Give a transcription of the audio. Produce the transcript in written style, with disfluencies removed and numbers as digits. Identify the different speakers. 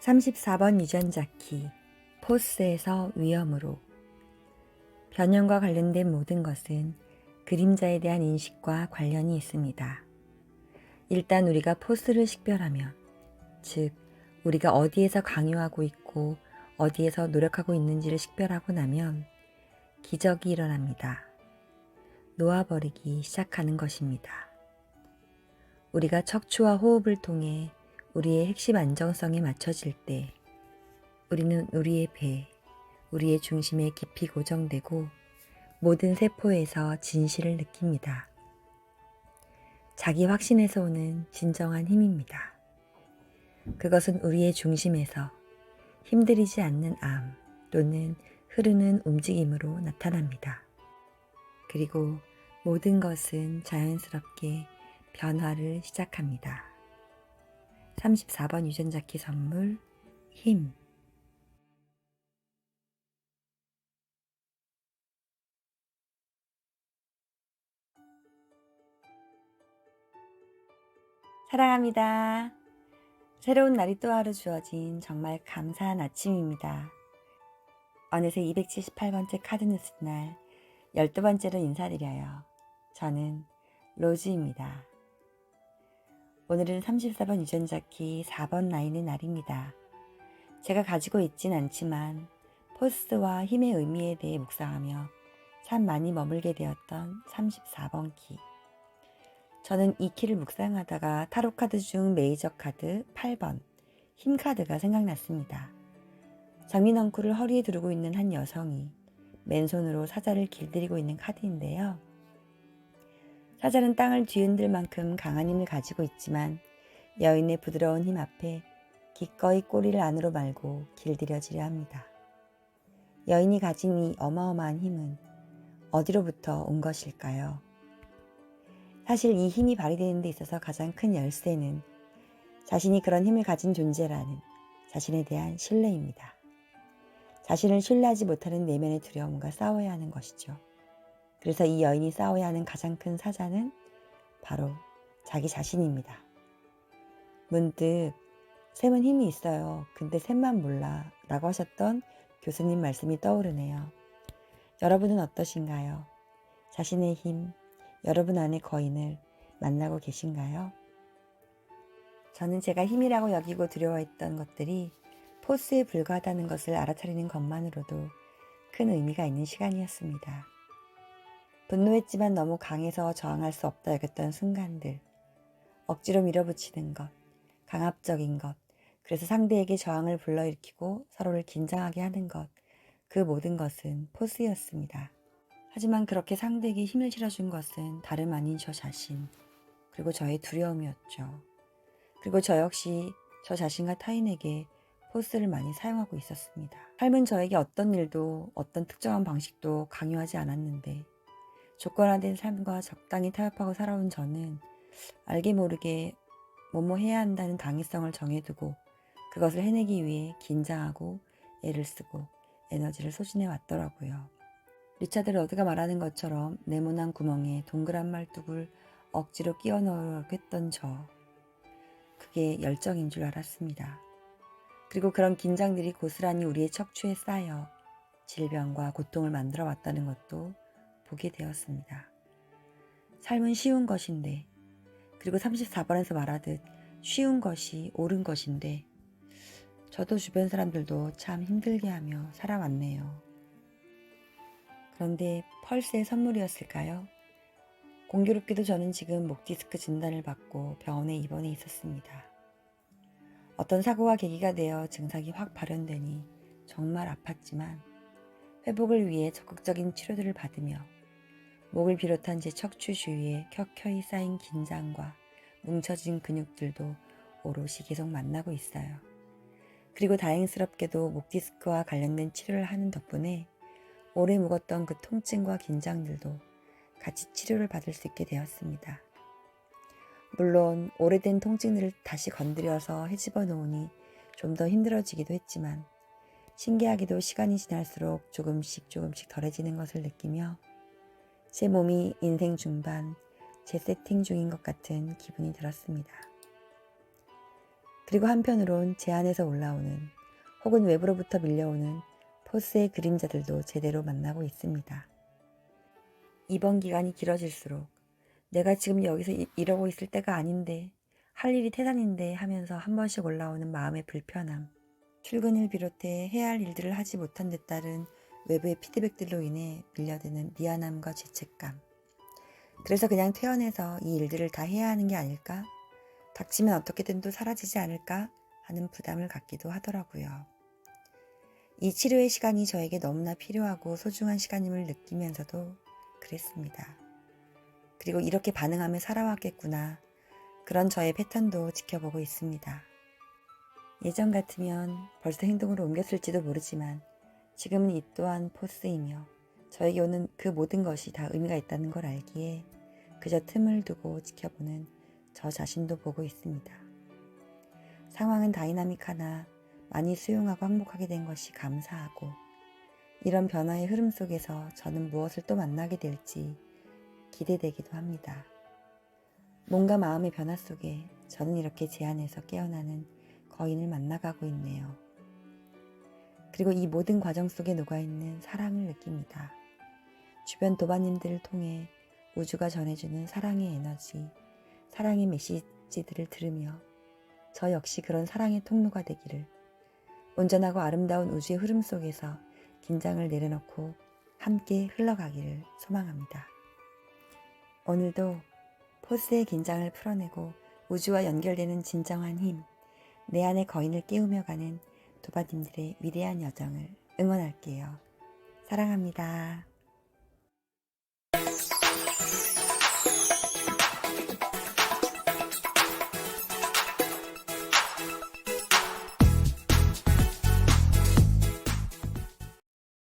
Speaker 1: 34번 유전자 키, 포스에서 위험으로. 변형과 관련된 모든 것은 그림자에 대한 인식과 관련이 있습니다. 일단 우리가 포스를 식별하면, 즉 우리가 어디에서 강요하고 있고 어디에서 노력하고 있는지를 식별하고 나면 기적이 일어납니다. 놓아버리기 시작하는 것입니다. 우리가 척추와 호흡을 통해 우리의 핵심 안정성에 맞춰질 때 우리는 우리의 배, 우리의 중심에 깊이 고정되고 모든 세포에서 진실을 느낍니다. 자기 확신에서 오는 진정한 힘입니다. 그것은 우리의 중심에서 힘들이지 않는 암 또는 흐르는 움직임으로 나타납니다. 그리고 모든 것은 자연스럽게 변화를 시작합니다. 34번 유전자 키 선물, 힘. 사랑합니다. 새로운 날이 또 하루 주어진 정말 감사한 아침입니다. 어느새 278번째 카드 뉴스 날 12번째로 인사드려요. 저는 로즈입니다. 오늘은 34번 유전자 키 4번 라인의 날입니다. 제가 가지고 있진 않지만 포스와 힘의 의미에 대해 묵상하며 참 많이 머물게 되었던 34번 키. 저는 이 키를 묵상하다가 타로 카드 중 메이저 카드 8번 힘 카드가 생각났습니다. 장미넝쿨을 허리에 두르고 있는 한 여성이 맨손으로 사자를 길들이고 있는 카드인데요. 사자는 땅을 뒤흔들 만큼 강한 힘을 가지고 있지만 여인의 부드러운 힘 앞에 기꺼이 꼬리를 안으로 말고 길들여지려 합니다. 여인이 가진 이 어마어마한 힘은 어디로부터 온 것일까요? 사실 이 힘이 발휘되는 데 있어서 가장 큰 열쇠는 자신이 그런 힘을 가진 존재라는 자신에 대한 신뢰입니다. 자신을 신뢰하지 못하는 내면의 두려움과 싸워야 하는 것이죠. 그래서 이 여인이 싸워야 하는 가장 큰 사자는 바로 자기 자신입니다. 문득 샘은 힘이 있어요. 근데 샘만 몰라 라고 하셨던 교수님 말씀이 떠오르네요. 여러분은 어떠신가요? 자신의 힘, 여러분 안의 거인을 만나고 계신가요? 저는 제가 힘이라고 여기고 두려워했던 것들이 포스에 불과하다는 것을 알아차리는 것만으로도 큰 의미가 있는 시간이었습니다. 분노했지만 너무 강해서 저항할 수 없다 여겼던 순간들, 억지로 밀어붙이는 것, 강압적인 것, 그래서 상대에게 저항을 불러일으키고 서로를 긴장하게 하는 것, 그 모든 것은 포스였습니다. 하지만 그렇게 상대에게 힘을 실어준 것은 다름 아닌 저 자신, 그리고 저의 두려움이었죠. 그리고 저 역시 저 자신과 타인에게 포스를 많이 사용하고 있었습니다. 삶은 저에게 어떤 일도 어떤 특정한 방식도 강요하지 않았는데 조건화된 삶과 적당히 타협하고 살아온 저는 알게 모르게 뭐뭐 해야 한다는 당위성을 정해두고 그것을 해내기 위해 긴장하고 애를 쓰고 에너지를 소진해 왔더라고요. 리차드 러드가 말하는 것처럼 네모난 구멍에 동그란 말뚝을 억지로 끼워 넣으려고 했던 저. 그게 열정인 줄 알았습니다. 그리고 그런 긴장들이 고스란히 우리의 척추에 쌓여 질병과 고통을 만들어 왔다는 것도 보게 되었습니다. 삶은 쉬운 것인데, 그리고 34번에서 말하듯 쉬운 것이 옳은 것인데, 저도 주변 사람들도 참 힘들게 하며 살아왔네요. 그런데 펄스의 선물이었을까요? 공교롭게도 저는 지금 목 디스크 진단을 받고 병원에 입원해 있었습니다. 어떤 사고가 계기가 되어 증상이 확 발현되니 정말 아팠지만 회복을 위해 적극적인 치료들을 받으며 목을 비롯한 제 척추 주위에 켜켜이 쌓인 긴장과 뭉쳐진 근육들도 오롯이 계속 만나고 있어요. 그리고 다행스럽게도 목 디스크와 관련된 치료를 하는 덕분에 오래 묵었던 그 통증과 긴장들도 같이 치료를 받을 수 있게 되었습니다. 물론 오래된 통증들을 다시 건드려서 헤집어 놓으니 좀 더 힘들어지기도 했지만 신기하게도 시간이 지날수록 조금씩 덜해지는 것을 느끼며 제 몸이 인생 중반 재세팅 중인 것 같은 기분이 들었습니다. 그리고 한편으론 제 안에서 올라오는 혹은 외부로부터 밀려오는 포스의 그림자들도 제대로 만나고 있습니다. 이번 기간이 길어질수록 내가 지금 여기서 이러고 있을 때가 아닌데, 할 일이 태산인데 하면서 한 번씩 올라오는 마음의 불편함, 출근을 비롯해 해야 할 일들을 하지 못한 데 따른 외부의 피드백들로 인해 밀려드는 미안함과 죄책감. 그래서 그냥 퇴원해서 이 일들을 다 해야 하는 게 아닐까? 닥치면 어떻게든 또 사라지지 않을까? 하는 부담을 갖기도 하더라고요. 이 치료의 시간이 저에게 너무나 필요하고 소중한 시간임을 느끼면서도 그랬습니다. 그리고 이렇게 반응하며 살아왔겠구나. 그런 저의 패턴도 지켜보고 있습니다. 예전 같으면 벌써 행동으로 옮겼을지도 모르지만 지금은 이 또한 포스이며 저에게 오는 그 모든 것이 다 의미가 있다는 걸 알기에 그저 틈을 두고 지켜보는 저 자신도 보고 있습니다. 상황은 다이나믹하나 많이 수용하고 항복하게 된 것이 감사하고, 이런 변화의 흐름 속에서 저는 무엇을 또 만나게 될지 기대되기도 합니다. 몸과 마음의 변화 속에 저는 이렇게 제 안에서 깨어나는 거인을 만나가고 있네요. 그리고 이 모든 과정 속에 녹아있는 사랑을 느낍니다. 주변 도반님들을 통해 우주가 전해주는 사랑의 에너지, 사랑의 메시지들을 들으며 저 역시 그런 사랑의 통로가 되기를, 온전하고 아름다운 우주의 흐름 속에서 긴장을 내려놓고 함께 흘러가기를 소망합니다. 오늘도 포스의 긴장을 풀어내고 우주와 연결되는 진정한 힘, 내 안의 거인을 깨우며 가는 도바님들의 위대한 여정을 응원할게요. 사랑합니다.